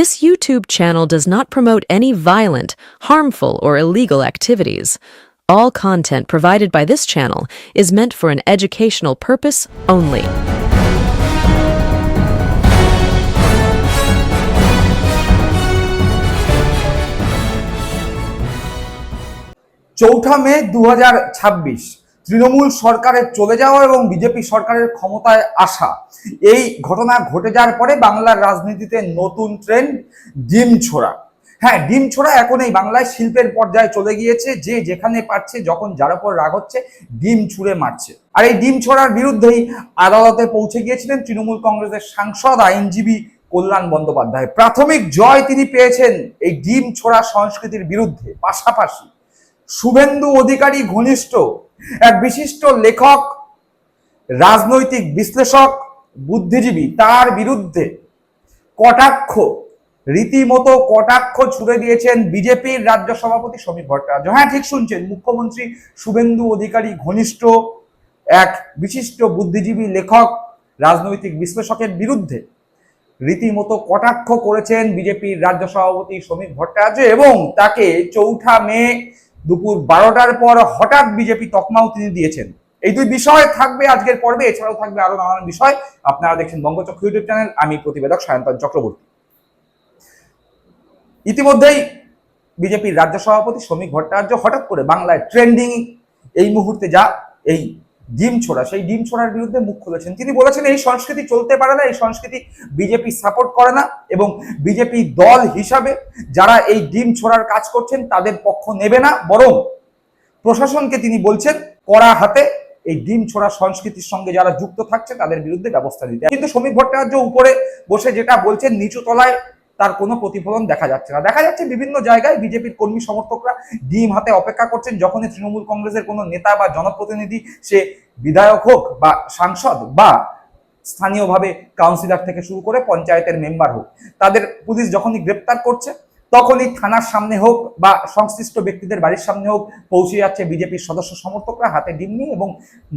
This YouTube channel does not promote any violent, harmful, or illegal activities. All content provided by this channel is meant for an educational purpose only. চৌঠা মে 2026 তৃণমূল সরকারের চলে যাওয়া এবং BJP সরকারের ক্ষমতায় আসা এই ঘটনা ঘটে যাওয়ার পরে বাংলার রাজনীতিতে নতুন ট্রেন্ড ডিম ছোড়া। হ্যাঁ, ডিম ছোড়া এখন এই বাংলায় শিল্পের পর্যায়ে চলে গিয়েছে। যে যেখানে পারছে, যখন যার উপর রাগ হচ্ছে, ডিম ছুঁড়ে মারছে। আর এই ডিম ছোড়ার বিরুদ্ধেই আদালতে পৌঁছে গিয়েছিলেন তৃণমূল কংগ্রেসের সাংসদ আইনজীবী কল্যাণ বন্দ্যোপাধ্যায়। প্রাথমিক জয় তিনি পেয়েছেন এই ডিম ছোড়া সংস্কৃতির বিরুদ্ধে। পাশাপাশি শুভেন্দু অধিকারী ঘনিষ্ঠ এক বিশিষ্ট লেখক, রাজনৈতিক বিশ্লেষক, বুদ্ধিজীবী, তার বিরুদ্ধে কটাক্ষ, রীতিমতো কটাক্ষ ছুড়ে দিয়েছেন বিজেপির রাজ্য সভাপতি শ্রমিক ভট্টাচার্য। হ্যাঁ, ঠিক শুনছেন, মুখ্যমন্ত্রী শুভেন্দু অধিকারী ঘনিষ্ঠ এক বিশিষ্ট বুদ্ধিজীবী, লেখক, রাজনৈতিক বিশ্লেষকের বিরুদ্ধে রীতিমতো কটাক্ষ করেছেন বিজেপির রাজ্য সভাপতি শ্রমিক ভট্টাচার্য এবং তাকে চৌঠা মে দুপুর 12টার পর হঠাৎ বিজেপি তকমাও তিনি দিয়েছেন। এই দুই বিষয় থাকবে আজকের পর্বে, এছাড়াও থাকবে আরো নানান বিষয়। আপনারা দেখছেন বঙ্গচক্র ইউটিউব চ্যানেল, আমি প্রতিবেদক সায়ন্তন চক্রবর্তী। ইতিমধ্যেই বিজেপির রাজ্য সভাপতি শ্রমিক ভট্টাচার্য হঠাৎ করে বাংলায় ট্রেন্ডিং এই মুহূর্তে যা এই ডিম ছোড়া, সেই ডিম ছোড়ার বিরুদ্ধে মুখ খুলেছেন। তিনি বলেছেন এই সংস্কৃতি চলতে পারে না, এই সংস্কৃতি বিজেপি সাপোর্ট করে না এবং বিজেপি দল হিসাবে যারা এই ডিম ছোড়ার কাজ করছেন তাদের পক্ষ নেবে না, বরং প্রশাসনকে তিনি বলছেন কড়া হাতে এই ডিম ছোড়া সংস্কৃতির সঙ্গে যারা যুক্ত থাকছে তাদের বিরুদ্ধে ব্যবস্থা নিতে। কিন্তু শ্রমিক ভট্টাচার্য উপরে বসে যেটা বলছেন, নিচু তলায় তার কোনো প্রতিফলন দেখা যাচ্ছে না। দেখা যাচ্ছে বিভিন্ন জায়গায় বিজেপির কর্মী সমর্থকরা ডিম হাতে অপেক্ষা করছেন যখনই তৃণমূল কংগ্রেসের কোনো নেতা বা জনপ্রতিনিধি, সে বিধায়ক হোক বা সাংসদ বা স্থানীয়ভাবে কাউন্সিলর থেকে শুরু করে পঞ্চায়েতের মেম্বার হোক, তাদের পুলিশ যখনই গ্রেপ্তার করছে তখনই থানার সামনে হোক বা সংশ্লিষ্ট ব্যক্তিদের বাড়ির সামনে হোক পৌঁছে যাচ্ছে বিজেপির সদস্য সমর্থকরা হাতে ডিম নিয়ে এবং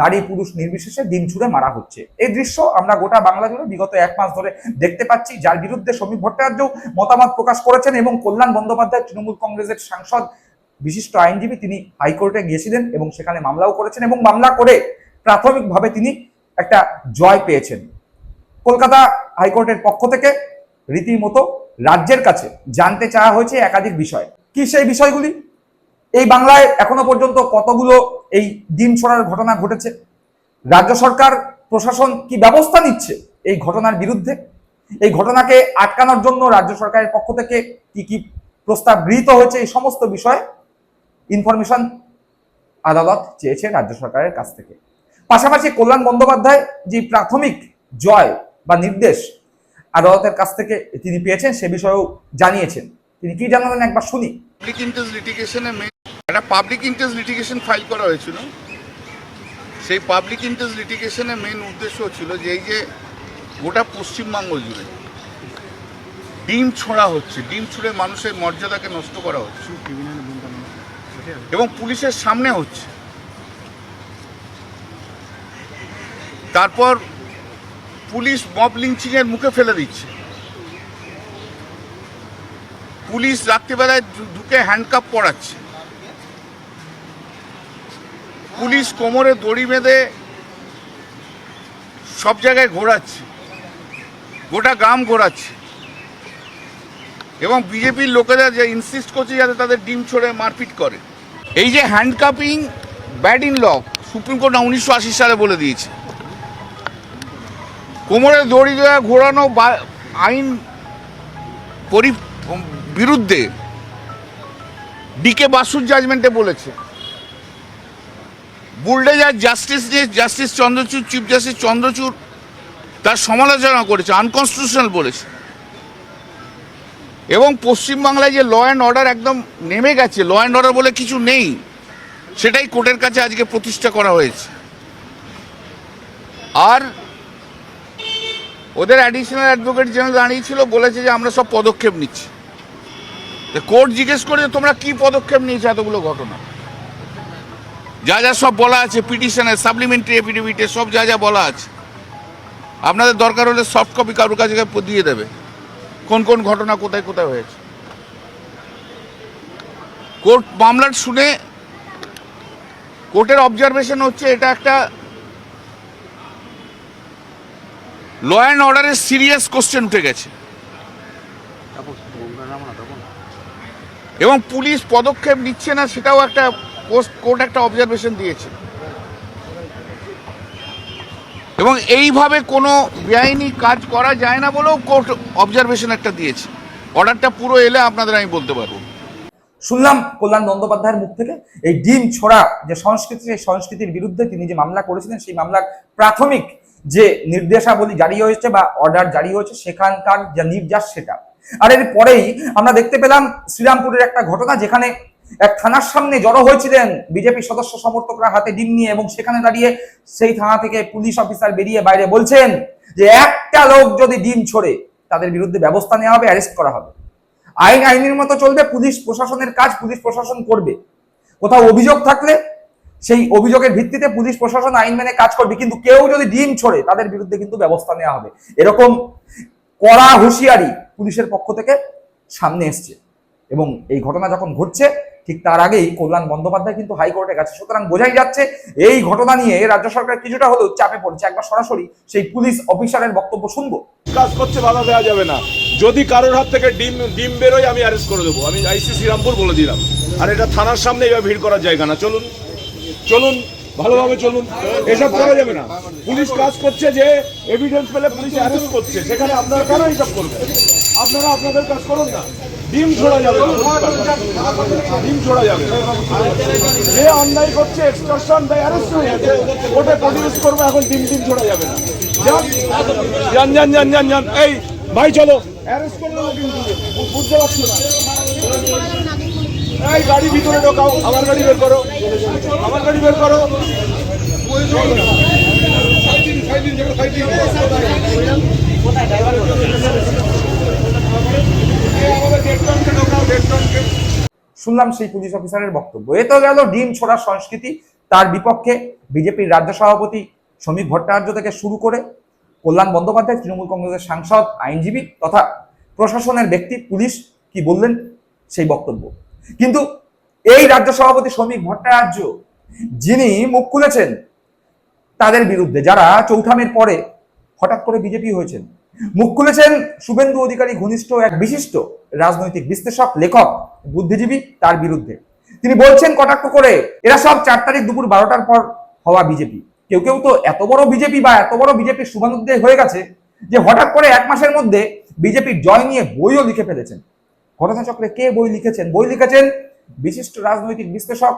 নারী পুরুষ নির্বিশেষে ডিম ছুঁড়ে মারা হচ্ছে। এই দৃশ্য আমরা গোটা বাংলা জুড়ে বিগত 1 মাস ধরে দেখতে পাচ্ছি, যার বিরুদ্ধে শ্রমিক ভট্টাচার্য মতামত প্রকাশ করেছেন এবং কল্যাণ বন্দ্যোপাধ্যায় তৃণমূল কংগ্রেসের সাংসদ, বিশিষ্ট আইনজীবী, তিনি হাইকোর্টে গিয়েছিলেন এবং সেখানে মামলাও করেছেন এবং মামলা করে প্রাথমিকভাবে তিনি একটা জয় পেয়েছেন। কলকাতা হাইকোর্টের পক্ষ থেকে রীতিমতো রাজ্যের কাছে জানতে চাওয়া হয়েছে একাধিক বিষয়। কি সেই বিষয়গুলি? এই বাংলায় এখনো পর্যন্ত কতগুলো এই ডিম ছোড়ার ঘটনা ঘটেছে? রাজ্য সরকার, প্রশাসন কি ব্যবস্থা নিচ্ছে এই ঘটনার বিরুদ্ধে? এই ঘটনাকে আটকানোর জন্য রাজ্য সরকারের পক্ষ থেকে কি কি প্রস্তাব গৃহীত হয়েছে? এই সমস্ত বিষয়ে ইনফরমেশন আদালত চেয়েছে রাজ্য সরকারের কাছ থেকে। পাশাপাশি কল্যাণ বন্দ্যোপাধ্যায় যে প্রাথমিক জয় বা নির্দেশ আদালতের কাছ থেকে তিনি পেয়েছেন সে বিষয়েও জানিয়েছেন। তিনি কি জানালেন একবার শুনি। পাবলিক ইন্টারেস্ট লিটিগেশনে একটা পাবলিক ইন্টারেস্ট লিটিগেশন ফাইল করা হয়েছিল। সেই পাবলিক ইন্টারেস্ট লিটিগেশনের মেন উদ্দেশ্য ছিল যে এই যে গোটা পশ্চিমবঙ্গ জুড়ে ডিম ছোঁড়া হচ্ছে, ডিম ছুঁড়ে মানুষের মর্যাদাকে নষ্ট করা হচ্ছে এবং পুলিশের সামনে হচ্ছে। তারপর পুলিশ মব লিঞ্চিংয়ের মুখে ফেলে দিচ্ছে। পুলিশ রাত্রিবেলায় ঢুকে হ্যান্ডকাপ পরাচ্ছে। পুলিশ কোমরে দড়ি বেঁধে সব জায়গায় ঘোরাচ্ছে, গোটা গ্রাম ঘোরাচ্ছে এবং বিজেপির লোকেরা যে ইনসিস্ট করছে যাতে তাদের ডিম ছড়ে মারপিট করে। এই যে handcuffing bad in law, Supreme Court 1980 সালে বলে দিয়েছে। কোমরে দড়ি দেওয়া ঘোরানো আইন বিরুদ্ধে ডিকে বাসুর জাজমেন্টে বলেছে। Bulldozer justice Chandrachud, chief justice Chandrachud তার সমালোচনা করেছে, আনকনস্টিটিউশনাল বলেছে। এবং পশ্চিমবাংলায় যে ল অ্যান্ড অর্ডার একদম নেমে গেছে, ল অ্যান্ড অর্ডার বলে কিছু নেই, সেটাই কোর্টের কাছে আজকে প্রতিষ্ঠা করা হয়েছে। আর ওদের অ্যাডিশনাল অ্যাডভোকেট জেনারেল দাঁড়িয়েছিল, বলেছে যে আমরা সব পদক্ষেপ নিচ্ছি। কোর্ট জিজ্ঞেস করে তোমরা কি পদক্ষেপ নিয়েছো এতগুলো ঘটনা, যা যা সব বলা আছে পিটিশনে, সাপ্লিমেন্টারি এফিডেভিটে, সব যা যা বলা আছে, আপনাদের দরকার হলে সফট কপি কারোর কাছে দিয়ে দেবে। কোন কোন ঘটনা কোথায় কোথায় হয়েছে। কোর্ট মামলার শুনে কোর্টের অবজারভেশন হচ্ছে এটা একটা ল অ্যান্ড অর্ডারের সিরিয়াস কোশ্চেন উঠে গেছে এবং পুলিশ পদক্ষেপ নিচ্ছে না, সেটাও একটা কোর্ট একটা অবজারভেশন দিয়েছে এবং এইভাবে কোনো বেআইনি কাজ করা যায় না বলেও কোর্ট অবজারভেশন একটা দিয়েছে। অর্ডারটা পুরো এলে আপনাদের আমি বলতে পারবো। শুনলাম কল্যাণ বন্দ্যোপাধ্যায়ের মুখ থেকে এই ডিম ছোড়া যে সংস্কৃতি, সেই সংস্কৃতির বিরুদ্ধে তিনি যে মামলা করেছিলেন, সেই মামলার প্রাথমিক যে নির্দেশাবলী জারি হয়েছে বা অর্ডার জারি হয়েছে, সেখানকার যে নির্যাস সেটা। আর এর পরেই আমরা দেখতে পেলাম শ্রীরামপুরের একটা ঘটনা, যেখানে এক থানার সামনে জড়ো হয়েছিলেন বিজেপি সদস্য সমর্থকরা হাতে ডিম নিয়ে, এবং সেখানে দাঁড়িয়ে সেই থানা থেকে পুলিশ অফিসার বেরিয়ে বাইরে বলছেন যে একটা লোক যদি ডিম ছোড়ে তাদের বিরুদ্ধে ব্যবস্থা নেওয়া হবে, অ্যারেস্ট করা হবে। আইন আইনের মতো চলবে, পুলিশ প্রশাসনের কাজ পুলিশ প্রশাসন করবে। কোথাও অভিযোগ থাকলে সেই অভিযোগের ভিত্তিতে পুলিশ প্রশাসন আইন মেনে কাজ করবে, কিন্তু কেউ যদি ডিম ছোড়ে তাদের বিরুদ্ধে কিন্তু ব্যবস্থা নেওয়া হবে। এরকম কড়া হুঁশিয়ারি পুলিশের পক্ষ থেকে সামনে এসছে। এবং এই ঘটনা যখন ঘটছে ঠিক তার আগেই কল্যাণ বন্দ্যোপাধ্যায় কিন্তু হাইকোর্টে গেছে। সুতরাং বোঝাই যাচ্ছে এই ঘটনা নিয়ে রাজ্য সরকার কিছুটা হলেও চাপে পড়ছে। একবার সরাসরি সেই পুলিশ অফিসারের বক্তব্য শুনবো। কাজ করছে, বাধা দেওয়া যাবে না। যদি কারোর হাত থেকে ডিম বেরোয় আমি অ্যারেস্ট করে দেবো। আমি আইসি শ্রীরামপুর বলে দিলাম। আর এটা থানার সামনে এবার ভিড় করার জায়গা না। চলুন চলুন ভালোভাবে চলুন, এসব করা যাবে না। পুলিশ কাজ করছে, যে এভিডেন্স পেলে পুলিশ অ্যারেস্ট করছে, সেখানে আপনারা কেন এইসব করবেন? আপনারা আপনাদের কাজ করুন না। ডিম ছোড়া যাবে না, ডিম ছোড়া যাবে না। যে অন্যায় করছে, এক্সটর্শন বা অ্যারেস্ট হয়ে যাবে, ওটা প্রডিউস করবো। এখন ডিম ছোড়া যাবে না। যান যান যান যান যান। এই ভাই চলো, অ্যারেস্ট করে দেবো কিন্তু। বুঝতে পারছো না? এই গাড়ি ভিতরে ঢোকাও, আমার গাড়ি বের করো, আমার গাড়ি বের করো। শুনলাম সেই পুলিশ অফিসারের বক্তব্য। এ তো গেল ডিম ছোড়ার সংস্কৃতি। তার বিপক্ষে বিজেপির রাজ্য সভাপতি শ্রমিক ভট্টাচার্য থেকে শুরু করে কল্যাণ বন্দ্যোপাধ্যায়, তৃণমূল কংগ্রেসের সাংসদ, আইনজীবী তথা প্রশাসনের ব্যক্তি, পুলিশ কি বললেন সেই বক্তব্য। কিন্তু এই রাজ্য সভাপতি শ্রমিক ভট্টাচার্য যিনি মুখ খুলেছেন তাদের বিরুদ্ধে, যারা চৌঠামের পরে হঠাৎ করে বিজেপি হয়েছেন, মুখ খুলেছেন শুভেন্দু অধিকারী ঘনিষ্ঠ এক বিশিষ্ট রাজনৈতিক বিশ্লেষক, লেখক, বুদ্ধিজীবী, তার বিরুদ্ধে তিনি বলছেন কটাক্ষ করে, এরা সব 4 তারিখ দুপুর 12টার পর হওয়া বিজেপি। কেউ কেউ তো এত বড় বিজেপি বা এত বড় বিজেপির শুভানুধ্যায়ী হয়ে গেছে যে হঠাৎ করে 1 মাসের মধ্যে বিজেপির জয় নিয়ে বইও লিখে ফেলেছেন। ঘটনাচক্রে কে বই লিখেছেন? বই লিখেছেন বিশিষ্ট রাজনৈতিক বিশ্লেষক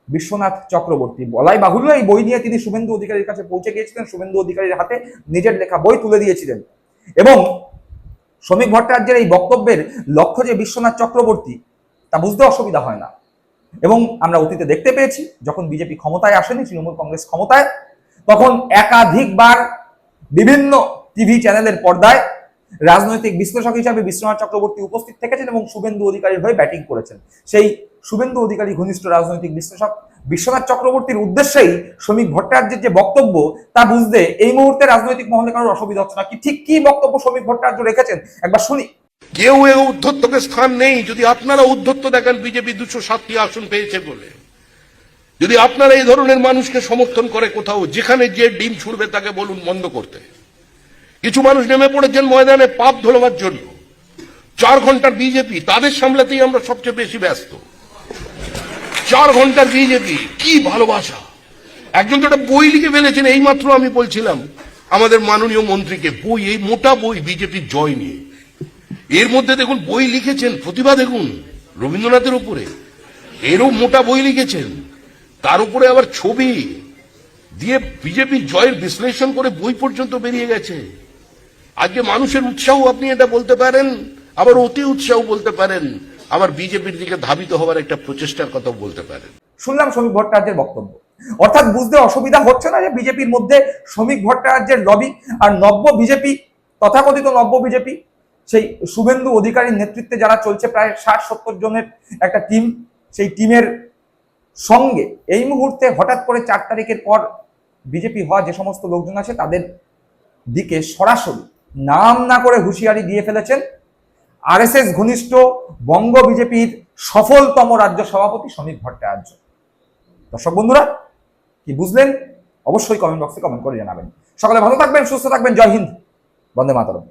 বিশ্বনাথ চক্রবর্তী। বলাই বাহুল্য, এই বই নিয়ে তিনি শুভেন্দু অধিকারীর কাছে পৌঁছে গিয়েছিলেন, শুভেন্দু অধিকারীর হাতে নিজের লেখা বই তুলে দিয়েছিলেন। এবং শ্রমিক ভট্টাচার্যের এই বক্তব্যের লক্ষ্য যে বিশ্বনাথ চক্রবর্তী, তা বুঝতে অসুবিধা হয় না। এবং আমরা অতীতে দেখতে পেয়েছি, যখন বিজেপি ক্ষমতায় আসেনি, তৃণমূল কংগ্রেস ক্ষমতায়, তখন একাধিকবার বিভিন্ন টিভি চ্যানেলের পর্দায় রাজনৈতিক বিশ্লেষক হিসাবে বিশ্বনাথ চক্রবর্তী উপস্থিত থেকেছেন এবং শুভেন্দু অধিকারীর হয়ে ব্যাটিং করেছেন। সেই শুভেন্দু অধিকারী ঘনিষ্ঠ রাজনৈতিক বিশ্লেষক বিশ্বনাথ চক্রবর্তীর উদ্দেশ্যেই শ্রমিক ভট্টাচার্যের যে বক্তব্য, তা বুঝতে এই মুহূর্তে রাজনৈতিক মহলে কারোর অসুবিধা হচ্ছে না। কি বক্তব্য শ্রমিক ভট্টাচার্য রেখেছেন একবার শুনি। কেউ এ উদ্ধত্তকে স্থান নেই। যদি আপনারা উদ্ধত্ত দেখেন বিজেপি 207টি আসন পেয়েছে বলে, যদি আপনারা এই ধরনের মানুষকে সমর্থন করে কোথাও, যেখানে যে ডিম ছুড়বে তাকে বলুন বন্ধ করতে। কিছু মানুষ নেমে পড়েছেন ময়দানে পাপ ধোলাবার জন্য। 4 ঘন্টার বিজেপি, তাদের সামলাতেই আমরা সবচেয়ে বেশি ব্যস্ত। 4 ঘন্টার বিজেপি, কি ভালোবাসা! একজন তো একটা বই লিখে ফেলেছেন, এইমাত্র আমি বলছিলাম আমাদের মাননীয় মন্ত্রীকে, বই, এই মোটা বই বিজেপির জয় নিয়ে। এর মধ্যে দেখুন বই লিখেছেন, প্রতিভা দেখুন রবীন্দ্রনাথের উপরে, এরও মোটা বই লিখেছেন। তার উপরে আবার ছবি দিয়ে বিজেপির জয়ের বিশ্লেষণ করে বই পর্যন্ত বেরিয়ে গেছে। আজকে মানুষের উৎসাহ আপনি এটা বলতে পারেন, আবার অতি উৎসাহ বলতে পারেন, আবার বিজেপির দিকে ধাবিত হওয়ার একটা প্রচেষ্টার কথা বলতে পারেন। শুনলাম শ্রমিক ভট্টাচার্যের বক্তব্য। অর্থাৎ বুঝতে অসুবিধা হচ্ছে না যে বিজেপির মধ্যে শ্রমিক ভট্টাচার্যের লবি আর নব্য বিজেপি, তথাকথিত নব্য বিজেপি, সেই শুভেন্দু অধিকারীর নেতৃত্বে যারা চলছে, প্রায় 60-70 জনের একটা টিম, সেই টিমের সঙ্গে এই মুহূর্তে হঠাৎ করে 4 তারিখের পর বিজেপি হওয়া যে সমস্ত লোকজন আছে তাদের দিকে সরাসরি নাম না করে হুঁশিয়ারি দিয়ে ফেলেছেন আরএসএস ঘনিষ্ঠ বঙ্গ বিজেপির সফলতম রাজ্য সভাপতি শ্রমিক ভট্টাচার্য। দর্শক বন্ধুরা, কি বুঝলেন অবশ্যই কমেন্ট বক্সে কমেন্ট করে জানাবেন। সকলে ভালো থাকবেন, সুস্থ থাকবেন। জয় হিন্দ, বন্দে মাতরম।